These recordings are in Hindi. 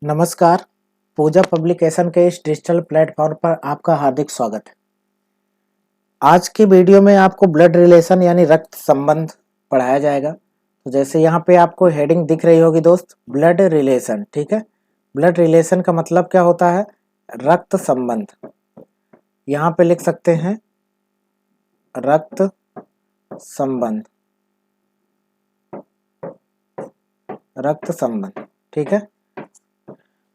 नमस्कार। पूजा पब्लिकेशन के इस डिजिटल प्लेटफॉर्म पर आपका हार्दिक स्वागत है। आज की वीडियो में आपको ब्लड रिलेशन यानी रक्त संबंध पढ़ाया जाएगा। तो जैसे यहाँ पे आपको हेडिंग दिख रही होगी दोस्त, ब्लड रिलेशन। ठीक है, ब्लड रिलेशन का मतलब क्या होता है? रक्त संबंध। यहाँ पे लिख सकते हैं रक्त संबंध, रक्त संबंध। ठीक है,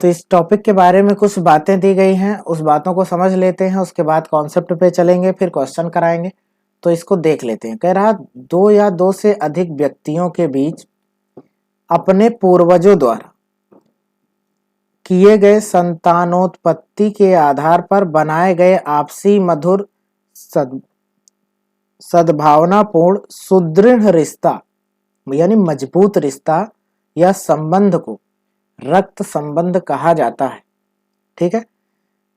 तो इस टॉपिक के बारे में कुछ बातें दी गई हैं, उस बातों को समझ लेते हैं, उसके बाद कॉन्सेप्ट पे चलेंगे, फिर क्वेश्चन कराएंगे। तो इसको देख लेते हैं। कह रहा, दो या दो से अधिक व्यक्तियों के बीच अपने पूर्वजों द्वारा किए गए संतानोत्पत्ति के आधार पर बनाए गए आपसी मधुर सद्भावनापूर्ण सुदृढ़ रिश्ता यानी मजबूत रिश्ता या संबंध को रक्त संबंध कहा जाता है। ठीक है,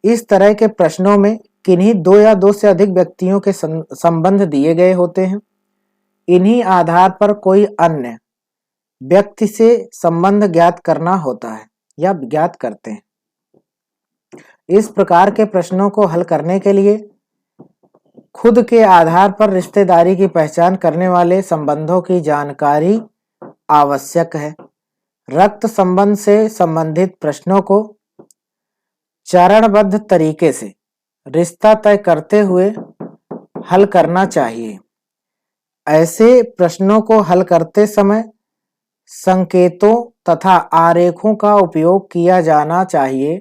इस तरह के प्रश्नों में किन्हीं दो या दो से अधिक व्यक्तियों के संबंध दिए गए होते हैं। इन्हीं आधार पर कोई अन्य व्यक्ति से संबंध ज्ञात करना होता है या ज्ञात करते हैं। इस प्रकार के प्रश्नों को हल करने के लिए खुद के आधार पर रिश्तेदारी की पहचान करने वाले संबंधों की जानकारी आवश्यक है। रक्त संबंध से संबंधित प्रश्नों को चरणबद्ध तरीके से रिश्ता तय करते हुए हल करना चाहिए। ऐसे प्रश्नों को हल करते समय संकेतों तथा आरेखों का उपयोग किया जाना चाहिए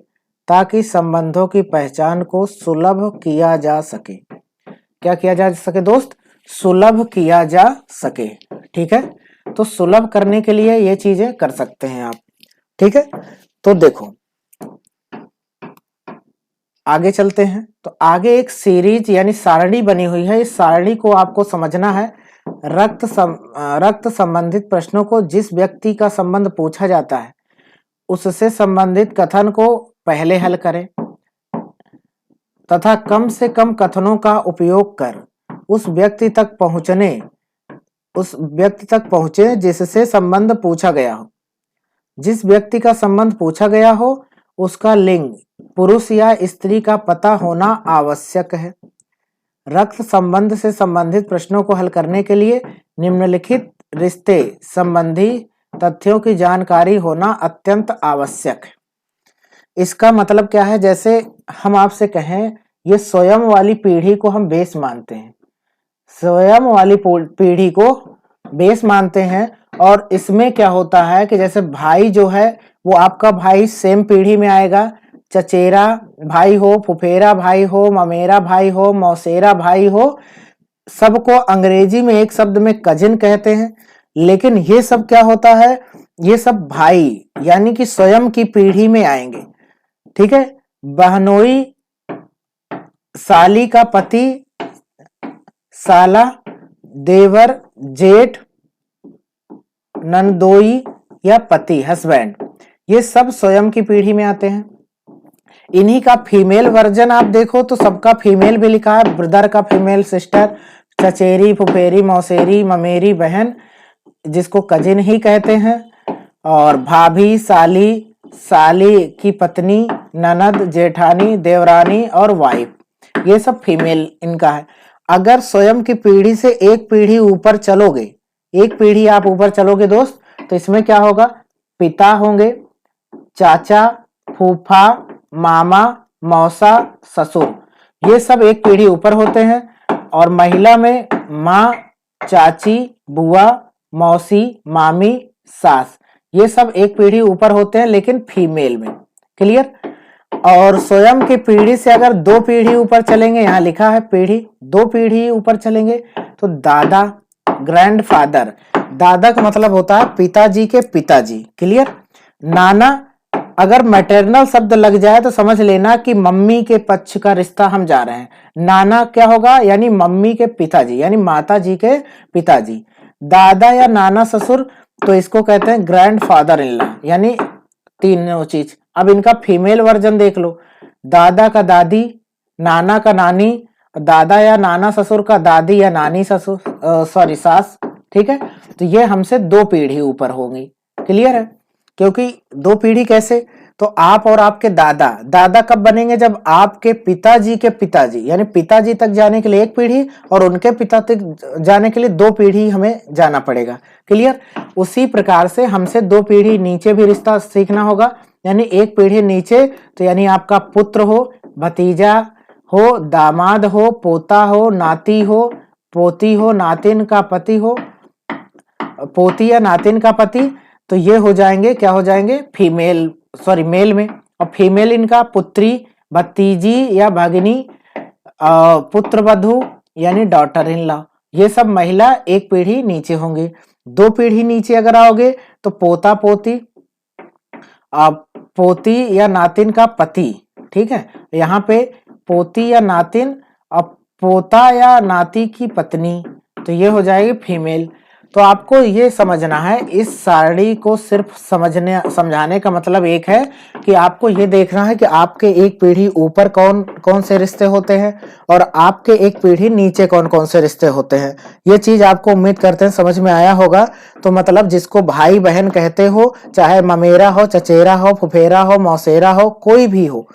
ताकि संबंधों की पहचान को सुलभ किया जा सके। क्या किया जा सके दोस्त? सुलभ किया जा सके। ठीक है, तो सुलभ करने के लिए ये चीजें कर सकते हैं आप। ठीक है, तो देखो आगे चलते हैं। तो आगे एक सीरीज यानी सारणी बनी हुई है। इस सारणी को आपको समझना है। रक्त संबंधित प्रश्नों को जिस व्यक्ति का संबंध पूछा जाता है उससे संबंधित कथन को पहले हल करें तथा कम से कम कथनों का उपयोग कर उस व्यक्ति तक पहुंचे जिससे संबंध पूछा गया हो। जिस व्यक्ति का संबंध पूछा गया हो उसका लिंग पुरुष या स्त्री का पता होना आवश्यक है। रक्त संबंध से संबंधित प्रश्नों को हल करने के लिए निम्नलिखित रिश्ते संबंधी तथ्यों की जानकारी होना अत्यंत आवश्यक है। इसका मतलब क्या है? जैसे हम आपसे कहें ये स्वयं वाली पीढ़ी को हम बेस मानते हैं, स्वयं वाली पीढ़ी को बेस मानते हैं। और इसमें क्या होता है कि जैसे भाई जो है वो आपका भाई सेम पीढ़ी में आएगा। चचेरा भाई हो, फुफेरा भाई हो, ममेरा भाई हो, मौसेरा भाई हो, सबको अंग्रेजी में एक शब्द में कजिन कहते हैं। लेकिन ये सब क्या होता है? ये सब भाई यानी कि स्वयं की पीढ़ी में आएंगे। ठीक है, बहनोई साली का पति, साला, देवर, जेठ, नंदोई या पति, हस्बैंड, ये सब स्वयं की पीढ़ी में आते हैं। इन्हीं का फीमेल वर्जन आप देखो तो सबका फीमेल भी लिखा है। ब्रदर का फीमेल सिस्टर, चचेरी, फुफेरी, मौसेरी, ममेरी बहन जिसको कजिन ही कहते हैं, और भाभी, साली, साली की पत्नी, ननद, जेठानी, देवरानी और वाइफ, ये सब फीमेल इनका है। अगर स्वयं की पीढ़ी से एक पीढ़ी ऊपर चलोगे, एक पीढ़ी आप ऊपर चलोगे दोस्त, तो इसमें क्या होगा? पिता होंगे, चाचा, फूफा, मामा, मौसा, ससुर, ये सब एक पीढ़ी ऊपर होते हैं। और महिला में माँ, चाची, बुआ, मौसी, मामी, सास, ये सब एक पीढ़ी ऊपर होते हैं लेकिन फीमेल में। क्लियर? और स्वयं की पीढ़ी से अगर दो पीढ़ी ऊपर चलेंगे, यहाँ लिखा है पीढ़ी, दो पीढ़ी ऊपर चलेंगे तो दादा, ग्रैंडफादर, दादा का मतलब होता है पिताजी के पिताजी। क्लियर? नाना, अगर मैटरनल शब्द लग जाए तो समझ लेना कि मम्मी के पक्ष का रिश्ता हम जा रहे हैं। नाना क्या होगा? यानी मम्मी के पिताजी यानी माता जी के पिताजी। दादा या नाना ससुर तो इसको कहते हैं ग्रैंडफादर इन लॉ, यानी तीनों चीज। अब इनका फीमेल वर्जन देख लो। दादा का दादी, नाना का नानी, दादा या नाना ससुर का दादी या नानी ससुर, सॉरी सास। ठीक है, तो ये हमसे दो पीढ़ी ऊपर होंगी। क्लियर है? क्योंकि दो पीढ़ी कैसे? तो आप और आपके दादा, दादा कब बनेंगे? जब आपके पिताजी के पिताजी, यानी पिताजी तक जाने के लिए एक पीढ़ी और उनके पिता तक जाने के लिए 2 पीढ़ी हमें जाना पड़ेगा। क्लियर? उसी प्रकार से हमसे 2 पीढ़ी नीचे भी रिश्ता सीखना होगा, यानी एक पीढ़ी नीचे, तो यानी आपका पुत्र हो, भतीजा हो, दामाद हो, पोता हो, नाती हो, पोती हो, नातिन का पति हो, पोती या नातिन का पति, तो ये हो जाएंगे, क्या हो जाएंगे? फीमेल, सॉरी मेल में। और फीमेल इनका पुत्री, भतीजी या भगिनी, पुत्र वधू यानी डॉटर इन लॉ, ये सब महिला एक पीढ़ी नीचे होंगे। 2 पीढ़ी नीचे अगर आओगे तो पोता पोती, पोती या नातिन का पति, ठीक है, यहाँ पे पोती या नातिन और पोता या नाती की पत्नी, तो ये हो जाएगी फीमेल। तो आपको ये समझना है, इस सारणी को सिर्फ समझाने का मतलब एक है कि आपको ये देखना है कि आपके एक पीढ़ी ऊपर कौन कौन से रिश्ते होते हैं और आपके एक पीढ़ी नीचे कौन कौन से रिश्ते होते हैं। ये चीज आपको उम्मीद करते हैं समझ में आया होगा। तो मतलब जिसको भाई बहन कहते हो, चाहे ममेरा हो, चचेरा हो, फुफेरा हो, मौसेरा हो, कोई भी हो,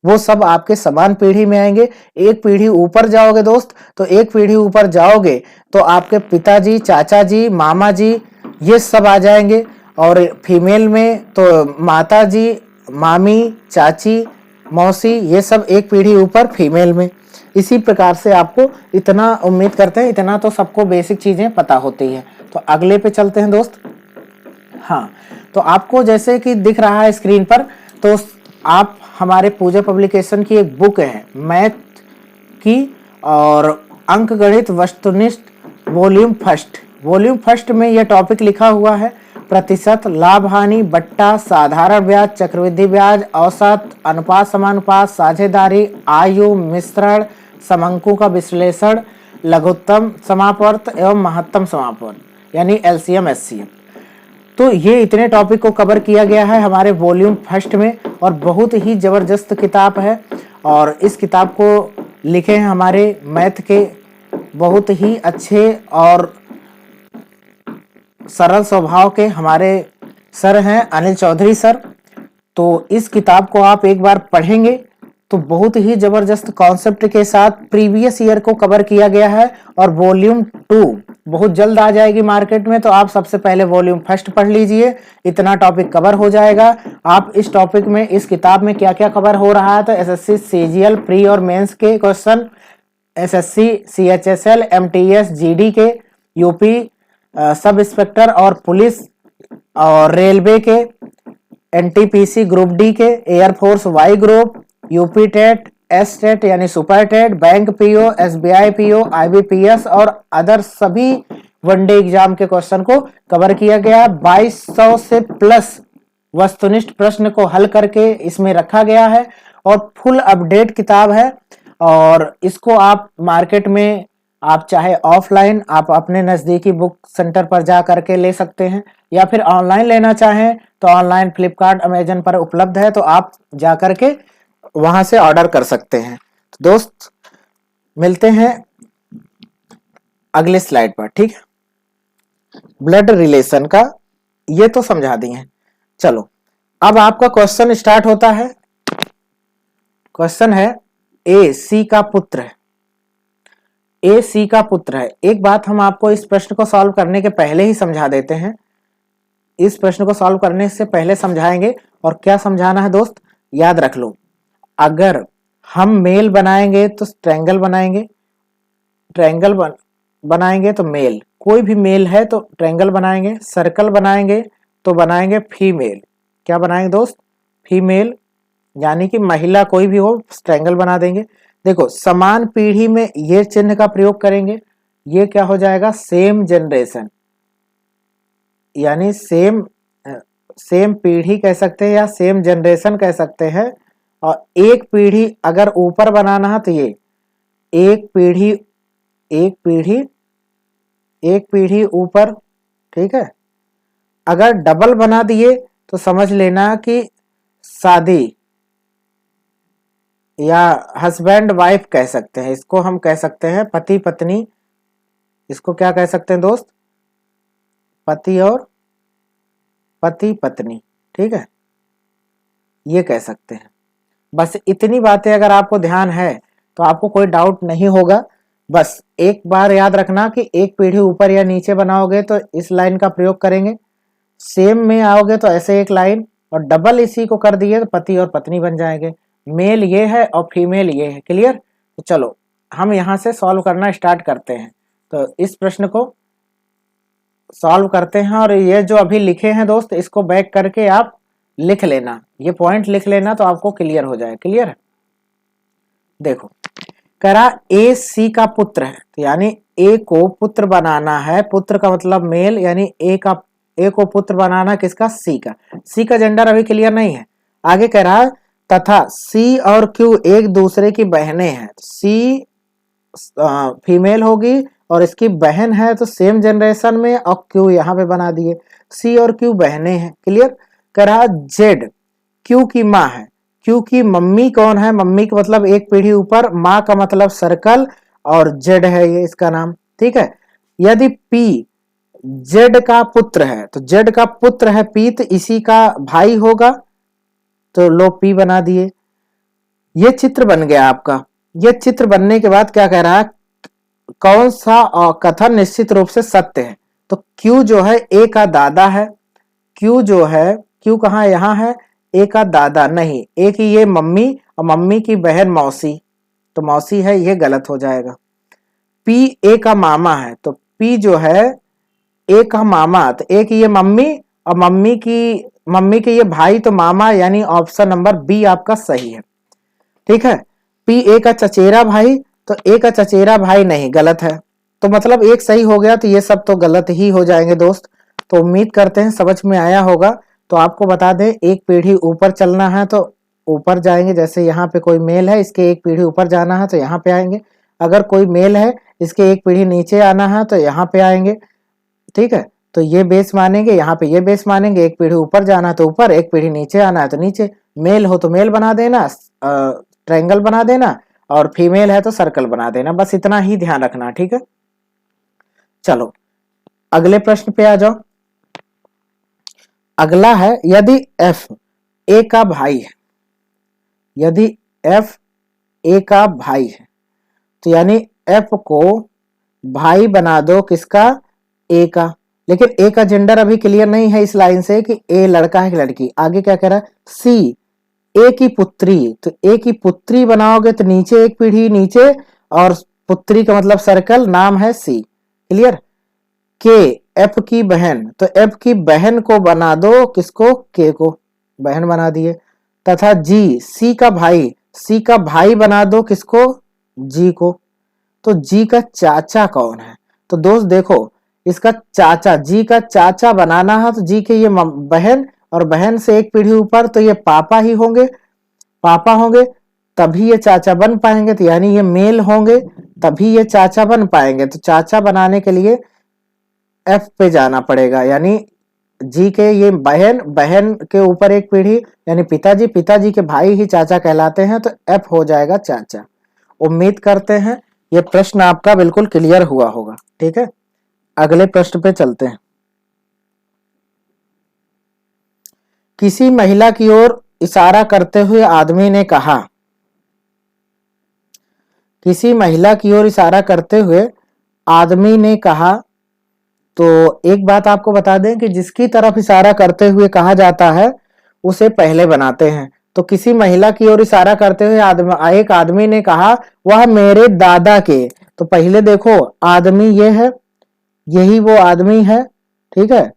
वो सब आपके समान पीढ़ी में आएंगे। एक पीढ़ी ऊपर जाओगे दोस्त, तो एक पीढ़ी ऊपर जाओगे तो आपके पिताजी, चाचा जी, मामा जी, ये सब आ जाएंगे। और फीमेल में तो माता जी, मामी, चाची, मौसी, ये सब एक पीढ़ी ऊपर फीमेल में। इसी प्रकार से आपको इतना उम्मीद करते हैं, इतना तो सबको बेसिक चीजें पता होती है। तो अगले पे चलते हैं दोस्त। हाँ, तो आपको जैसे कि दिख रहा है स्क्रीन पर, तो आप हमारे पूजा पब्लिकेशन की एक बुक है मैथ की और अंक गणित वस्तुनिष्ठ वॉल्यूम फर्स्ट में यह टॉपिक लिखा हुआ है। प्रतिशत, लाभ हानि, बट्टा, साधारण ब्याज, चक्रवृद्धि ब्याज, औसत, अनुपात समानुपात, साझेदारी, आयु, मिश्रण, समअंकों का विश्लेषण, लघुत्तम समापवर्त एवं महत्तम समापवर्त यानी एलसीएम एचसीएफ। तो ये इतने टॉपिक को कवर किया गया है हमारे वॉल्यूम फर्स्ट में और बहुत ही जबरदस्त किताब है। और इस किताब को लिखे हैं हमारे मैथ के बहुत ही अच्छे और सरल स्वभाव के हमारे सर हैं, अनिल चौधरी सर। तो इस किताब को आप एक बार पढ़ेंगे तो बहुत ही जबरदस्त कॉन्सेप्ट के साथ प्रीवियस ईयर को कवर किया गया है। और वॉल्यूम 2 बहुत जल्द आ जाएगी मार्केट में, तो आप सबसे पहले वॉल्यूम फर्स्ट पढ़ लीजिए, इतना टॉपिक कवर हो जाएगा। आप इस टॉपिक में, इस किताब में क्या क्या कवर हो रहा है, तो एसएससी सीजीएल प्री और मेंस के question, SSC CHSL MTS GD के, यूपी सब इंस्पेक्टर और पुलिस और रेलवे के, एनटीपीसी ग्रुप डी के, airforce Y group, UP TET, S TET यानी super TET, bank PO, SBI PO, IBPS और अदर सभी वनडे एग्जाम के क्वेश्चन को कवर किया गया। 2200 से प्लस वस्तुनिष्ठ प्रश्न को हल करके इसमें रखा गया है और फुल अपडेट किताब है। और इसको आप मार्केट में, आप चाहे ऑफलाइन आप अपने नजदीकी बुक सेंटर पर जा करके ले सकते हैं, या फिर ऑनलाइन लेना चाहें तो ऑनलाइन फ्लिपकार्ट, अमेजन पर उपलब्ध है, तो आप जा करके वहां से ऑर्डर कर सकते हैं। तो दोस्त मिलते हैं अगले स्लाइड पर, ठीक है। ब्लड रिलेशन का ये तो समझा दिए। चलो अब आपका क्वेश्चन स्टार्ट होता है। क्वेश्चन है ए सी का पुत्र है, ए सी का पुत्र है। एक बात हम आपको इस प्रश्न को सॉल्व करने के पहले ही समझा देते हैं, इस प्रश्न को सॉल्व करने से पहले समझाएंगे। और क्या समझाना है दोस्त, याद रख लो, अगर हम मेल बनाएंगे तो ट्रायंगल बनाएंगे, ट्रायंगल बनाएंगे तो मेल, कोई भी मेल है तो ट्रायंगल बनाएंगे, सर्कल बनाएंगे तो बनाएंगे फीमेल। क्या बनाएंगे दोस्त, फीमेल, यानी कि महिला कोई भी हो ट्रायंगल बना देंगे। देखो समान पीढ़ी में ये चिन्ह का प्रयोग करेंगे, ये क्या हो जाएगा, सेम जनरेशन, यानी सेम पीढ़ी कह सकते हैं या सेम जनरेशन कह सकते हैं। और एक पीढ़ी अगर ऊपर बनाना है तो ये एक पीढ़ी, एक पीढ़ी, एक पीढ़ी ऊपर, ठीक है। अगर डबल बना दिए तो समझ लेना कि शादी या हस्बैंड वाइफ कह सकते हैं, इसको हम कह सकते हैं पति पत्नी, इसको क्या कह सकते हैं दोस्त, पति और पति पत्नी, ठीक है। ये कह सकते हैं। बस इतनी बातें अगर आपको ध्यान है तो आपको कोई डाउट नहीं होगा। बस एक बार याद रखना कि एक पीढ़ी ऊपर या नीचे बनाओगे तो इस लाइन का प्रयोग करेंगे, सेम में आओगे तो ऐसे एक लाइन, और डबल इसी को कर दिए तो पति और पत्नी बन जाएंगे। मेल ये है और फीमेल ये है। क्लियर? तो चलो हम यहाँ से सॉल्व करना स्टार्ट करते हैं। तो इस प्रश्न को सॉल्व करते हैं, और ये जो अभी लिखे हैं दोस्त इसको बैक करके आप लिख लेना, ये पॉइंट लिख लेना तो आपको क्लियर हो जाए। क्लियर है? देखो करा ए सी का पुत्र है, तो यानी ए को पुत्र बनाना है। पुत्र का मतलब मेल, यानी ए को पुत्र बनाना किसका? सी का। सी का जेंडर अभी क्लियर नहीं है। आगे कह रहा है तथा सी और क्यू एक दूसरे की बहनें हैं। सी फीमेल होगी और इसकी बहन है तो सेम जनरेशन में, और क्यू यहाँ पे बना दिए। सी और क्यू बहनें हैं। क्लियर? कह रहा जेड क्यू की माँ है। क्यू की मम्मी कौन है? मम्मी का मतलब एक पीढ़ी ऊपर, माँ का मतलब सर्कल, और जेड है ये इसका नाम। ठीक है? यदि पी जेड का पुत्र है, तो जेड का पुत्र है पी, तो इसी का भाई होगा, तो लो पी बना दिए। ये चित्र बन गया आपका। ये चित्र बनने के बाद क्या कह रहा है? कौन सा कथन निश्चित रूप से सत्य है? तो क्यू जो है ए का दादा है। क्यू जो है, क्यू कहाँ यहाँ है? ए का दादा नहीं, ए की ये मम्मी और मम्मी की बहन मौसी, तो मौसी है, ये गलत हो जाएगा। पी ए का मामा है, तो पी जो है ए का मामा, तो ए की ये मम्मी और मम्मी के ये भाई, तो मामा, यानी ऑप्शन नंबर बी आपका सही है। ठीक है? पी ए का चचेरा भाई, तो ए का चचेरा भाई नहीं, गलत है। तो मतलब एक सही हो गया, तो ये सब तो गलत ही हो जाएंगे दोस्त। तो उम्मीद करते हैं समझ में आया होगा। तो आपको बता दें, एक पीढ़ी ऊपर चलना है तो ऊपर जाएंगे, जैसे यहाँ पे कोई मेल है इसके एक पीढ़ी ऊपर जाना है तो यहाँ पे आएंगे। अगर कोई मेल है इसके एक पीढ़ी नीचे आना है तो यहाँ पे आएंगे। ठीक है? तो ये बेस मानेंगे, यहाँ पे ये बेस मानेंगे। एक पीढ़ी ऊपर जाना है तो ऊपर, एक पीढ़ी नीचे आना है तो नीचे। मेल हो तो मेल बना देना, ट्रायंगल बना देना, और फीमेल है तो सर्कल बना देना। बस इतना ही ध्यान रखना। ठीक है? चलो अगले प्रश्न पे आ जाओ। अगला है, यदि एफ ए का भाई है, यदि एफ ए का भाई है, तो यानी एफ को भाई बना दो किसका? ए का। लेकिन ए का जेंडर अभी क्लियर नहीं है इस लाइन से कि ए लड़का है कि लड़की। आगे क्या कह रहा है? सी ए की पुत्री, तो ए की पुत्री बनाओगे तो नीचे एक पीढ़ी नीचे, और पुत्री का मतलब सर्कल, नाम है सी। क्लियर? के एफ की बहन, तो एफ की बहन को बना दो किसको? के को, बहन बना दिए। तथा जी सी का भाई, सी का भाई बना दो किसको? जी को। तो जी का चाचा कौन है? तो दोस्त देखो, इसका चाचा, जी का चाचा बनाना है तो जी के ये बहन, और बहन से एक पीढ़ी ऊपर तो ये पापा ही होंगे, पापा होंगे तभी ये चाचा बन पाएंगे। तो यानी ये मेल होंगे तभी ये चाचा बन पाएंगे। तो चाचा बनाने के लिए एफ पे जाना पड़ेगा, यानी जी के ये बहन, बहन के ऊपर एक पीढ़ी यानी पिताजी, पिताजी के भाई ही चाचा कहलाते हैं, तो एफ हो जाएगा चाचा। उम्मीद करते हैं ये प्रश्न आपका बिल्कुल क्लियर हुआ होगा। ठीक है? अगले प्रश्न पे चलते हैं। किसी महिला की ओर इशारा करते हुए आदमी ने कहा, किसी महिला की ओर इशारा करते हुए आदमी ने कहा, तो एक बात आपको बता दें कि जिसकी तरफ इशारा करते हुए कहा जाता है उसे पहले बनाते हैं। तो किसी महिला की ओर इशारा करते हुए एक आदमी ने कहा वह मेरे दादा के, तो पहले देखो आदमी ये है, यही वो आदमी है। ठीक है?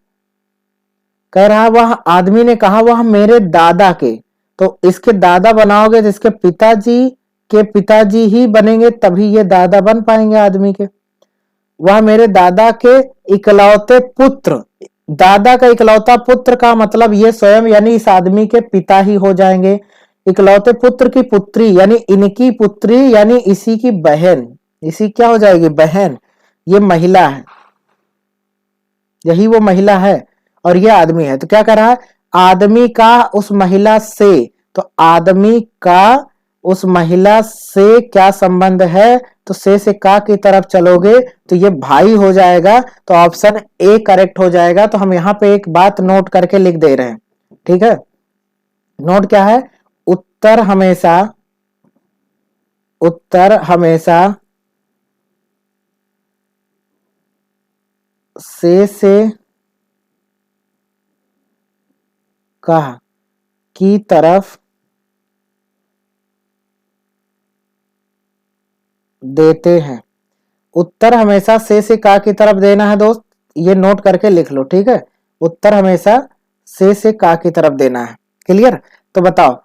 कह रहा वह आदमी ने कहा वह मेरे दादा के, तो इसके दादा बनाओगे तो इसके पिताजी के पिताजी ही बनेंगे, तभी ये दादा बन पाएंगे आदमी के। वह मेरे दादा के इकलौते पुत्र, दादा का इकलौता पुत्र का मतलब ये स्वयं यानी इस आदमी के पिता ही हो जाएंगे। इकलौते पुत्र की पुत्री यानी इनकी पुत्री यानी इसी की बहन, इसी क्या हो जाएगी? बहन। ये महिला है, यही वो महिला है और ये आदमी है। तो क्या कर रहा है? आदमी का उस महिला से, तो आदमी का उस महिला से क्या संबंध है? तो से का की तरफ चलोगे तो ये भाई हो जाएगा, तो ऑप्शन ए करेक्ट हो जाएगा। तो हम यहाँ पे एक बात नोट करके लिख दे रहे हैं। ठीक है? नोट क्या है, उत्तर हमेशा से का की तरफ देते हैं। उत्तर हमेशा से का की तरफ देना है दोस्त, ये नोट करके लिख लो, ठीक है। उत्तर हमेशा से का की तरफ देना है। क्लियर। तो बताओ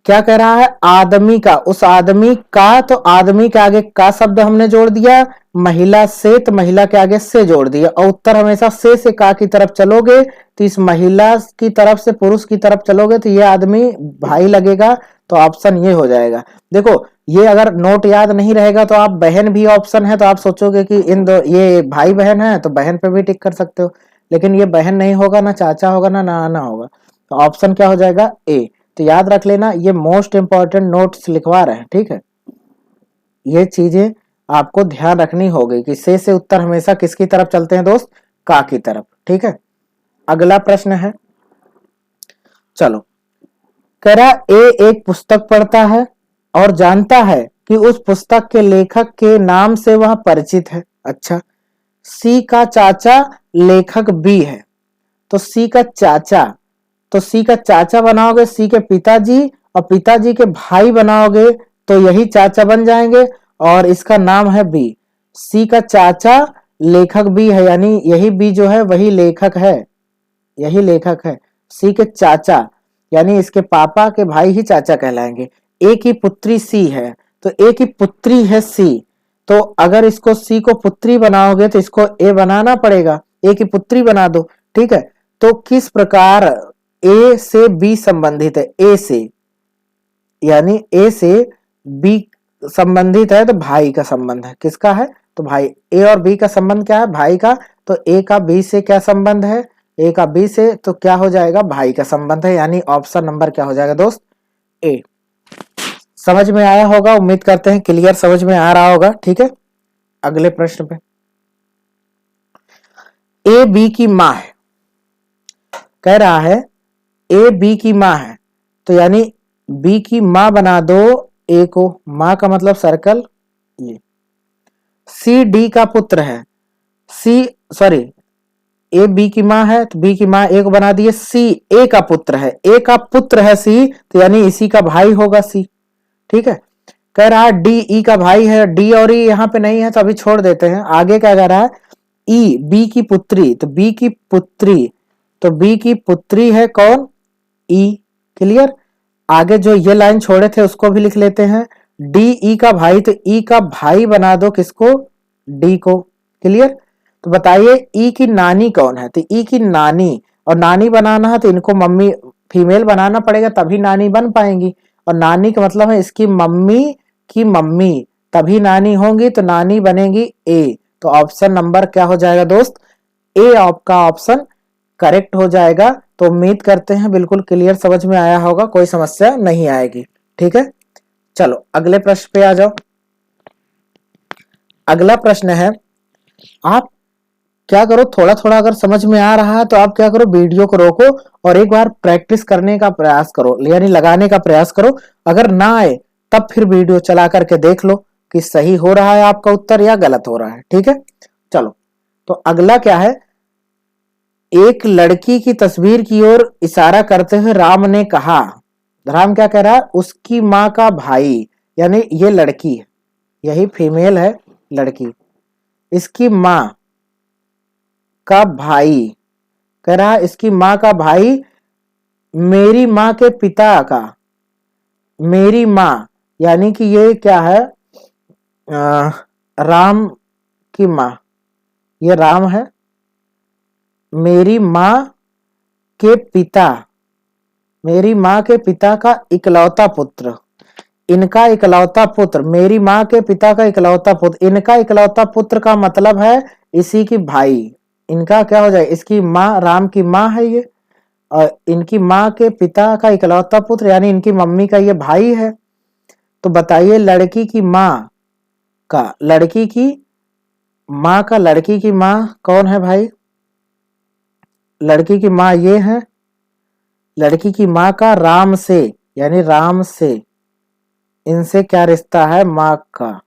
क्या कह रहा है, आदमी का, उस आदमी का, तो आदमी के आगे का शब्द हमने जोड़ दिया, महिला से तो महिला के आगे से जोड़ दिया, और उत्तर हमेशा से का की तरफ चलोगे तो इस महिला की तरफ से पुरुष की तरफ चलोगे तो ये आदमी भाई लगेगा, तो ऑप्शन ये हो जाएगा। देखो ये अगर नोट याद नहीं रहेगा तो आप बहन भी ऑप्शन है तो आप सोचोगे कि इन दो ये भाई बहन है तो बहन पे भी टिक कर सकते हो, लेकिन ये बहन नहीं होगा, ना चाचा होगा, ना नाना होगा, तो ऑप्शन क्या हो जाएगा, ए। तो याद रख लेना, ये मोस्ट इंपॉर्टेंट नोट्स लिखवा रहे हैं, ठीक है। ये चीजें आपको ध्यान रखनी होगी कि से उत्तर हमेशा किसकी तरफ चलते हैं दोस्त, का की तरफ, ठीक है। अगला प्रश्न है, चलो, कह रहा ए एक पुस्तक पढ़ता है और जानता है कि उस पुस्तक के लेखक के नाम से वह परिचित है। अच्छा, सी का चाचा लेखक बी है, तो सी का चाचा, तो सी का चाचा बनाओगे सी के पिताजी, और पिताजी के भाई बनाओगे तो यही चाचा बन जाएंगे, और इसका नाम है बी। सी का चाचा लेखक बी है, यानी यही बी जो है वही लेखक है, यही लेखक है। सी के चाचा यानी इसके पापा के भाई ही चाचा कहलाएंगे। ए की पुत्री सी है, तो ए की पुत्री है सी, तो अगर इसको सी को पुत्री बनाओगे तो इसको ए बनाना पड़ेगा, ए की पुत्री बना दो, ठीक है। तो किस प्रकार ए से बी संबंधित है, ए से, यानी ए से बी संबंधित है तो भाई का संबंध है, किसका है, तो भाई। ए और बी का संबंध क्या है, भाई का, तो ए का बी से क्या संबंध है, ए का बी से, तो क्या हो जाएगा, भाई का संबंध है, यानी ऑप्शन नंबर क्या हो जाएगा दोस्त, ए। समझ में आया होगा, उम्मीद करते हैं क्लियर समझ में आ रहा होगा, ठीक है। अगले प्रश्न पे, ए बी की मां है, कह रहा है ए बी की मां है, तो यानी बी की मां बना दो ए को, मां का मतलब सर्कल ये। सी डी का पुत्र है, सी सॉरी ए बी की मां है तो बी की मां ए को बना दिए, सी ए का पुत्र है, ए का पुत्र है सी, तो यानी इसी का भाई होगा सी, ठीक है। कह रहा है डी ई का भाई है, डी और ई यहाँ पे नहीं है तो अभी छोड़ देते हैं। आगे क्या कह रहा है, ई बी की पुत्री, तो बी की पुत्री, तो बी की पुत्री है कौन, ई। क्लियर। आगे जो ये लाइन छोड़े थे उसको भी लिख लेते हैं, डी ई का भाई, तो ई का भाई बना दो किसको, डी को। क्लियर। तो बताइए ई की नानी कौन है, तो ई की नानी, और नानी बनाना है तो इनको मम्मी फीमेल बनाना पड़ेगा तभी नानी बन पाएंगी, और नानी का मतलब है इसकी मम्मी की मम्मी, तभी नानी होंगी, तो नानी बनेगी ए। तो ऑप्शन नंबर क्या हो जाएगा दोस्त, ए आपका ऑप्शन करेक्ट हो जाएगा। तो उम्मीद करते हैं बिल्कुल क्लियर समझ में आया होगा, कोई समस्या नहीं आएगी, ठीक है। चलो अगले प्रश्न पे आ जाओ। अगला प्रश्न है, आप क्या करो, थोड़ा थोड़ा अगर समझ में आ रहा है तो आप क्या करो, वीडियो को रोको और एक बार प्रैक्टिस करने का प्रयास करो, यानी लगाने का प्रयास करो। अगर ना आए तब फिर वीडियो चला करके देख लो कि सही हो रहा है आपका उत्तर या गलत हो रहा है, ठीक है। चलो, तो अगला क्या है, एक लड़की की तस्वीर की ओर इशारा करते हुए राम ने कहा, राम क्या कह रहा है, उसकी माँ का भाई, यानी ये लड़की है, यही फीमेल है लड़की, इसकी माँ का भाई, कह रहा है इसकी माँ का भाई मेरी माँ के पिता का, मेरी माँ यानी कि ये क्या है, राम की माँ, ये राम है, मेरी माँ के पिता, मेरी माँ के पिता का इकलौता पुत्र, इनका इकलौता पुत्र, मेरी माँ के पिता का इकलौता पुत्र, इनका इकलौता पुत्र का मतलब है इसी की भाई, इनका क्या हो जाए, इसकी माँ, राम की माँ है ये, और इनकी माँ के पिता का इकलौता पुत्र यानी इनकी मम्मी का ये भाई है। तो बताइए लड़की की माँ का, लड़की की माँ का, लड़की की माँ कौन है भाई, लड़की की माँ ये है, लड़की की माँ का राम से, यानी राम से इनसे क्या रिश्ता है, माँ का।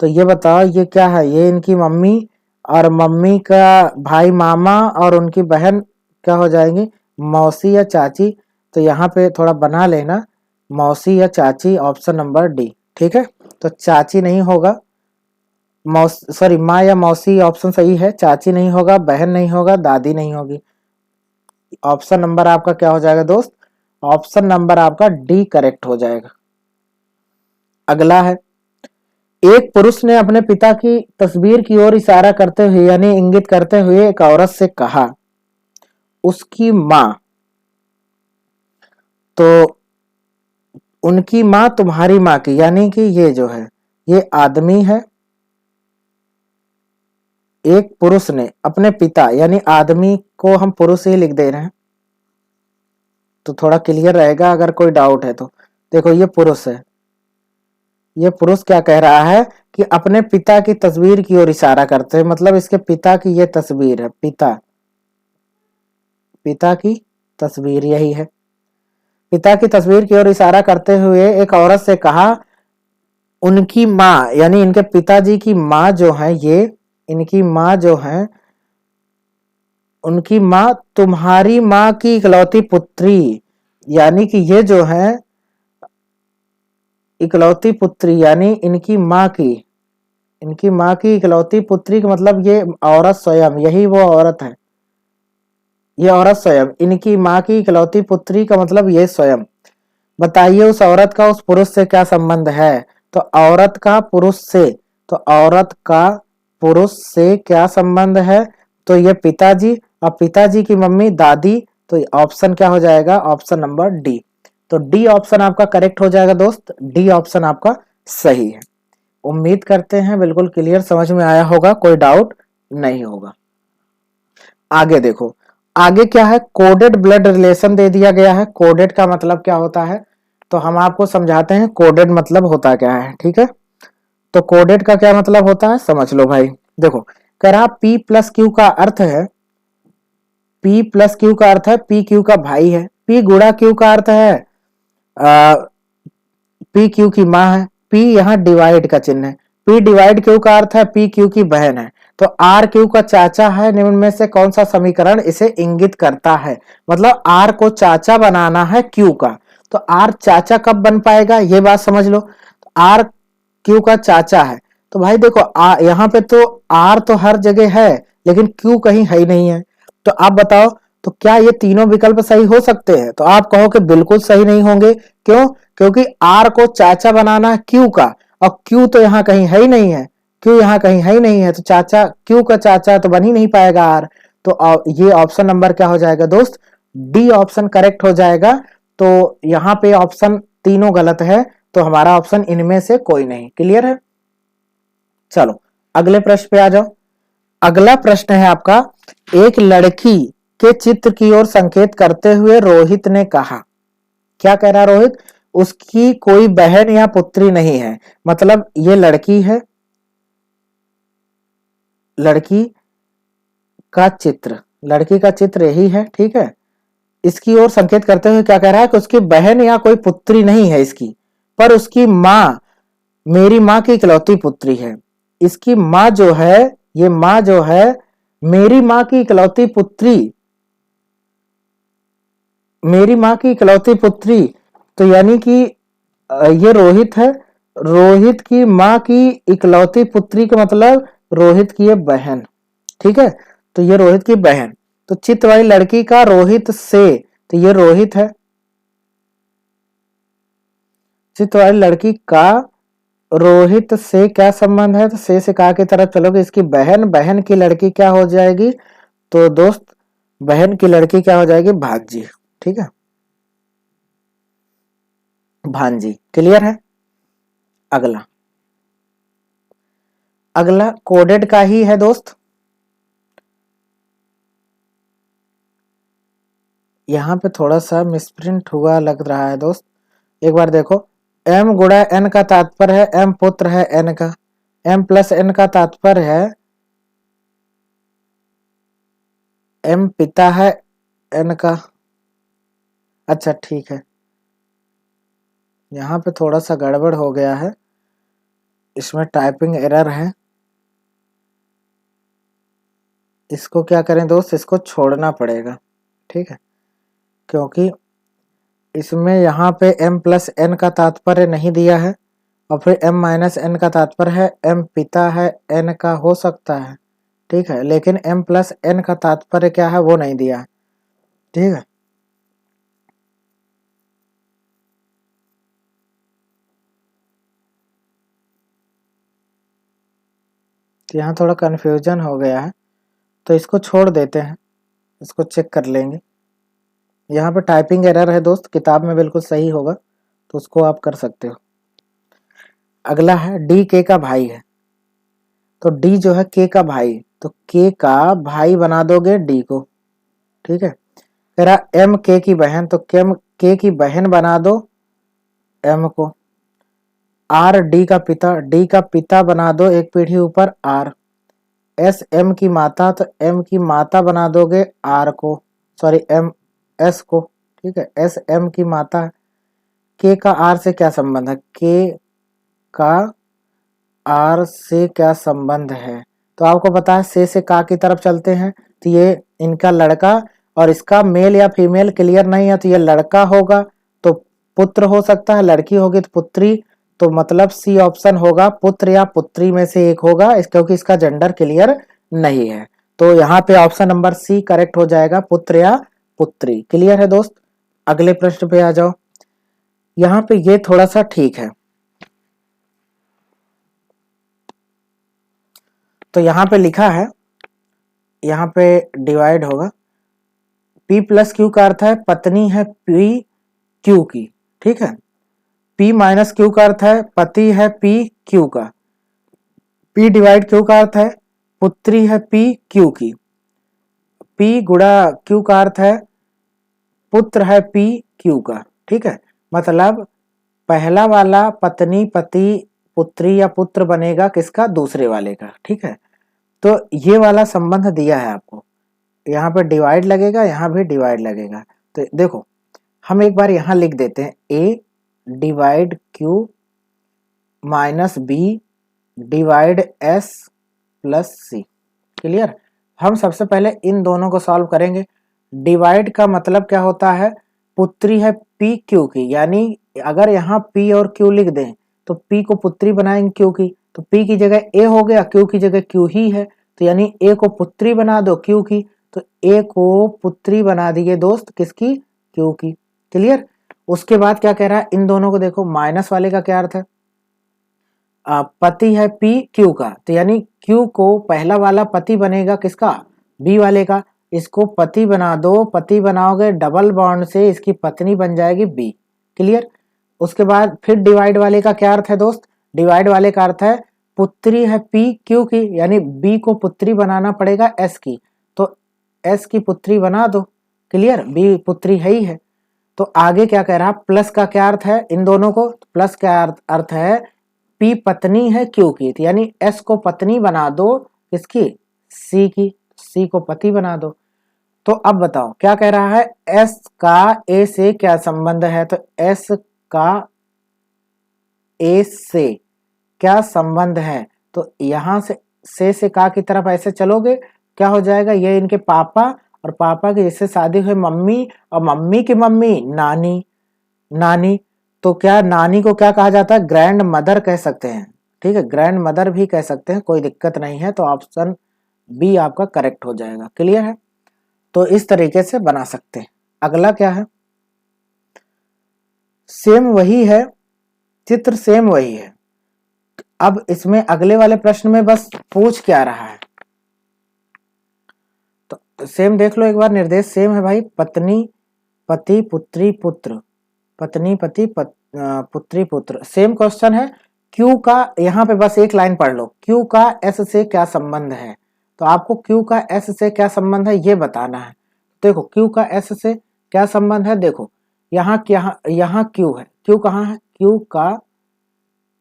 तो ये बताओ ये क्या है, ये इनकी मम्मी, और मम्मी का भाई मामा, और उनकी बहन क्या हो जाएंगी, मौसी या चाची। तो यहाँ पे थोड़ा बना लेना, मौसी या चाची, ऑप्शन नंबर डी। ठीक है, तो चाची नहीं होगा, सॉरी माँ या मौसी ऑप्शन सही है, चाची नहीं होगा, बहन नहीं होगा, दादी नहीं होगी। ऑप्शन नंबर आपका क्या हो जाएगा दोस्त, ऑप्शन नंबर आपका डी करेक्ट हो जाएगा। अगला है, एक पुरुष ने अपने पिता की तस्वीर की ओर इशारा करते हुए यानी इंगित करते हुए एक औरत से कहा, उसकी माँ, तो उनकी माँ तुम्हारी माँ की, यानी कि ये जो है ये आदमी है। एक पुरुष ने अपने पिता, यानी आदमी को हम पुरुष ही लिख दे रहे हैं तो थोड़ा क्लियर रहेगा अगर कोई डाउट है तो। देखो ये पुरुष है, ये पुरुष क्या कह रहा है कि अपने पिता की तस्वीर की ओर इशारा करते हैं, मतलब इसके पिता की ये तस्वीर है, पिता की तस्वीर यही है। पिता की तस्वीर की ओर इशारा करते हुए एक औरत से कहा, उनकी माँ, यानी इनके पिताजी की माँ जो है, ये इनकी माँ जो है, उनकी माँ तुम्हारी माँ की इकलौती पुत्री, यानी कि ये जो है इकलौती पुत्री, यानी इनकी माँ की इकलौती पुत्री का मतलब ये औरत स्वयं, यही वो औरत है, ये औरत स्वयं इनकी माँ की इकलौती पुत्री का मतलब ये स्वयं। बताइए उस औरत का उस पुरुष से क्या संबंध है। तो औरत का पुरुष से, तो औरत का पुरुष से क्या संबंध है, तो ये पिताजी, और पिताजी की मम्मी दादी। तो ऑप्शन क्या हो जाएगा, ऑप्शन नंबर डी। तो डी ऑप्शन आपका करेक्ट हो जाएगा दोस्त, डी ऑप्शन आपका सही है। उम्मीद करते हैं बिल्कुल क्लियर समझ में आया होगा, कोई डाउट नहीं होगा। आगे देखो, आगे क्या है, कोडेड ब्लड रिलेशन दे दिया गया है। कोडेड का मतलब क्या होता है, तो हम आपको समझाते हैं कोडेड मतलब होता क्या है। ठीक है, तो कोडेड का क्या मतलब होता है समझ लो भाई। देखो, कह रहा P प्लस क्यू का अर्थ है, P प्लस क्यू का अर्थ है P क्यू का भाई है, P गुणा क्यू का अर्थ है P क्यू की माँ है, P यहाँ डिवाइड का चिन्ह है, P डिवाइड क्यू का अर्थ है P क्यू की बहन है, तो R क्यू का चाचा है। निम्न में से कौन सा समीकरण इसे इंगित करता है, मतलब R को चाचा बनाना है Q का, तो R चाचा कब बन पाएगा ये बात समझ लो। R Q का चाचा है, तो भाई देखो यहाँ पे तो R तो हर जगह है लेकिन Q कहीं है ही नहीं है। तो आप बताओ, तो क्या ये तीनों विकल्प सही हो सकते हैं, तो आप कहो कि बिल्कुल सही नहीं होंगे। क्यों, क्योंकि R को चाचा बनाना है Q का, और Q तो यहाँ कहीं है ही नहीं है, Q यहाँ कहीं है ही नहीं है, तो चाचा Q का चाचा तो बन ही नहीं पाएगा R। तो ये ऑप्शन नंबर क्या हो जाएगा दोस्त, डी ऑप्शन करेक्ट हो जाएगा। तो यहाँ पे ऑप्शन तीनों गलत है, तो हमारा ऑप्शन इनमें से कोई नहीं। क्लियर है, चलो अगले प्रश्न पे आ जाओ। अगला प्रश्न है आपका, एक लड़की के चित्र की ओर संकेत करते हुए रोहित ने कहा, क्या कह रहा रोहित, उसकी कोई बहन या पुत्री नहीं है, मतलब ये लड़की है, लड़की लड़की का चित्र यही है। ठीक है, इसकी ओर संकेत करते हुए क्या कह रहा है कि उसकी बहन या कोई पुत्री नहीं है इसकी, पर उसकी माँ मेरी माँ की इकलौती पुत्री है। इसकी माँ जो है, ये माँ जो है मेरी माँ की इकलौती पुत्री, मेरी माँ की इकलौती पुत्री, तो यानी कि ये रोहित है, रोहित की माँ की इकलौती पुत्री का मतलब रोहित की ये बहन। ठीक है, तो ये रोहित की बहन, तो चित्र वाली लड़की का रोहित से, तो ये रोहित है। चित्र वाली लड़की का रोहित से क्या संबंध है, तो से कहा की तरफ चलोगे, इसकी बहन, बहन की लड़की क्या हो जाएगी, तो दोस्त बहन की लड़की क्या हो जाएगी, भांजी। ठीक है, भांजी। क्लियर है। अगला, अगला कोडेड का ही है दोस्त। यहाँ पे थोड़ा सा मिसप्रिंट हुआ लग रहा है दोस्त, एक बार देखो। m गुणा n का तात्पर्य है m पुत्र है n का, m प्लस n का तात्पर्य है m पिता है n का, अच्छा ठीक है, यहाँ पे थोड़ा सा गड़बड़ हो गया है, इसमें टाइपिंग एरर है। इसको क्या करें दोस्त, इसको छोड़ना पड़ेगा, ठीक है, क्योंकि इसमें यहाँ पे m प्लस n का तात्पर्य नहीं दिया है, और फिर m माइनस n का तात्पर्य है m पिता है n का हो सकता है, ठीक है, लेकिन m प्लस n का तात्पर्य क्या है वो नहीं दिया है, ठीक है। तो यहाँ थोड़ा कन्फ्यूजन हो गया है, तो इसको छोड़ देते हैं, इसको चेक कर लेंगे। यहाँ पे टाइपिंग एरर है दोस्त, किताब में बिल्कुल सही होगा, तो उसको आप कर सकते हो। अगला है डी के का भाई है, तो डी जो है के का भाई, तो के का भाई बना दोगे डी को, ठीक है। कह रहा एम के की बहन, तो के की बहन बना दो एम को। आर डी का पिता बना दो एक पीढ़ी ऊपर आर। एस एम की माता, तो एम की माता बना दोगे आर को, सॉरी एम एस को, ठीक है, एस एम की माता। के का आर से क्या संबंध है, के का आर से क्या संबंध है, तो आपको पता है से का की तरफ चलते हैं, तो ये इनका लड़का, और इसका मेल या फीमेल क्लियर नहीं है, तो ये लड़का होगा तो पुत्र हो सकता है, लड़की होगी तो पुत्री, तो मतलब सी ऑप्शन होगा, पुत्र या पुत्री में से एक होगा, क्योंकि इसका जेंडर क्लियर नहीं है। तो यहाँ पे ऑप्शन नंबर सी करेक्ट हो जाएगा, पुत्र या पुत्री। क्लियर है दोस्त, अगले प्रश्न पे आ जाओ। यहाँ पे ये थोड़ा सा ठीक है, तो यहाँ पे लिखा है, यहाँ पे डिवाइड होगा, P प्लस क्यू का अर्थ है पत्नी है P क्यू की, ठीक है। P माइनस क्यू का अर्थ है पति है P क्यू का। P डिवाइड क्यू का अर्थ है पुत्री है P क्यू की। P गुणा क्यू का अर्थ है पुत्र है P क्यू का, ठीक है। मतलब पहला वाला पत्नी पति पुत्री या पुत्र बनेगा किसका, दूसरे वाले का, ठीक है। तो ये वाला संबंध दिया है आपको, यहाँ पे डिवाइड लगेगा, यहाँ भी डिवाइड लगेगा। तो देखो हम एक बार यहाँ लिख देते हैं, A divide Q minus B divide S plus C. Clear, हम सबसे पहले इन दोनों को सॉल्व करेंगे। डिवाइड का मतलब क्या होता है, पुत्री है पी क्यू की, यानी अगर यहाँ पी और क्यू लिख दें तो पी को पुत्री बनाएंगे क्यू की, तो पी की जगह ए हो गया, क्यू की जगह क्यू ही है, तो यानी ए को पुत्री बना दो क्यू की, तो ए को पुत्री बना दिए दोस्त किसकी, क्यू की। क्लियर, उसके बाद क्या कह रहा है, इन दोनों को देखो, माइनस वाले का क्या अर्थ है, पति है पी क्यू का, तो यानी क्यू को पहला वाला पति बनेगा किसका, बी वाले का, इसको पति बना दो, पति बनाओगे डबल बॉन्ड से इसकी पत्नी बन जाएगी बी। क्लियर, उसके बाद फिर डिवाइड वाले का क्या अर्थ है दोस्त, डिवाइड वाले का अर्थ है पुत्री है पी क्यू की, यानी बी को पुत्री बनाना पड़ेगा एस की, तो एस की पुत्री बना दो। क्लियर, बी पुत्री है ही है। तो आगे क्या कह रहा, प्लस का क्या अर्थ है इन दोनों को, प्लस का अर्थ है पी पत्नी है क्यू की, यानी एस को पत्नी बना दो किसकी, सी की, सी को पति बना दो। तो अब बताओ क्या कह रहा है, एस का ए से क्या संबंध है, तो एस का ए से क्या संबंध है, तो यहां से का की तरफ ऐसे चलोगे, क्या हो जाएगा, ये इनके पापा, और पापा की इससे शादी हुई मम्मी, और मम्मी की मम्मी नानी, नानी, तो क्या नानी को क्या कहा जाता है, ग्रैंड मदर कह सकते हैं, ठीक है, ग्रैंड मदर भी कह सकते हैं, कोई दिक्कत नहीं है। तो ऑप्शन बी आपका करेक्ट हो जाएगा। क्लियर है, तो इस तरीके से बना सकते हैं। अगला क्या है, सेम वही है, चित्र सेम वही है। अब इसमें अगले वाले प्रश्न में बस पूछ क्या रहा है, तो सेम देख लो एक बार, निर्देश सेम है भाई, पत्नी पति पुत्री पुत्र, पत्नी पति पुत्री पुत्र, सेम क्वेश्चन है। क्यू का यहाँ पे बस एक लाइन पढ़ लो, क्यू का एस से क्या संबंध है, तो आपको क्यू का एस से क्या संबंध है ये बताना है। देखो क्यू का एस से क्या संबंध है, देखो यहाँ यहाँ क्यू है, क्यू कहाँ है, क्यू का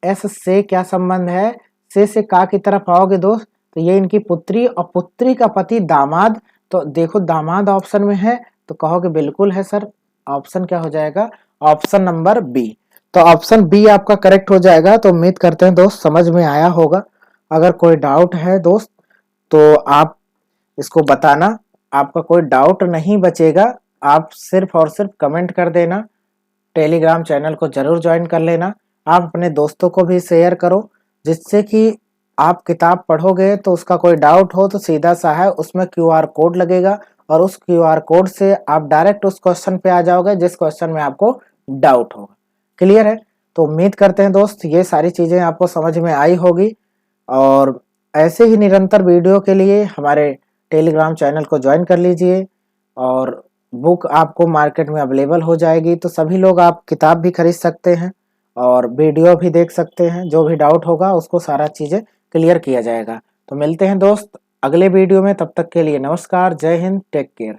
एस से क्या संबंध है, से का की तरफ आओगे दोस्त, तो ये इनकी पुत्री, और पुत्री का पति दामाद, तो देखो दामाद ऑप्शन में है, तो कहोगे बिल्कुल है सर, ऑप्शन क्या हो जाएगा, ऑप्शन नंबर बी। तो ऑप्शन बी आपका करेक्ट हो जाएगा। तो उम्मीद करते हैं दोस्त समझ में आया होगा। अगर कोई डाउट है दोस्त तो आप इसको बताना, आपका कोई डाउट नहीं बचेगा। आप सिर्फ और सिर्फ कमेंट कर देना। टेलीग्राम चैनल को जरूर ज्वाइन कर लेना। आप अपने दोस्तों को भी शेयर करो, जिससे कि आप किताब पढ़ोगे तो उसका कोई डाउट हो तो सीधा सा है उसमें क्यूआर कोड लगेगा और उस क्यूआर कोड से आप डायरेक्ट उस क्वेश्चन पे आ जाओगे जिस क्वेश्चन में आपको डाउट होगा। क्लियर है? तो उम्मीद करते हैं दोस्त ये सारी चीज़ें आपको समझ में आई होगी। और ऐसे ही निरंतर वीडियो के लिए हमारे टेलीग्राम चैनल को ज्वाइन कर लीजिए। और बुक आपको मार्केट में अवेलेबल हो जाएगी, तो सभी लोग आप किताब भी खरीद सकते हैं और वीडियो भी देख सकते हैं। जो भी डाउट होगा उसको सारा चीज़ें क्लियर किया जाएगा। तो मिलते हैं दोस्त अगले वीडियो में, तब तक के लिए नमस्कार, जय हिंद, टेक केयर।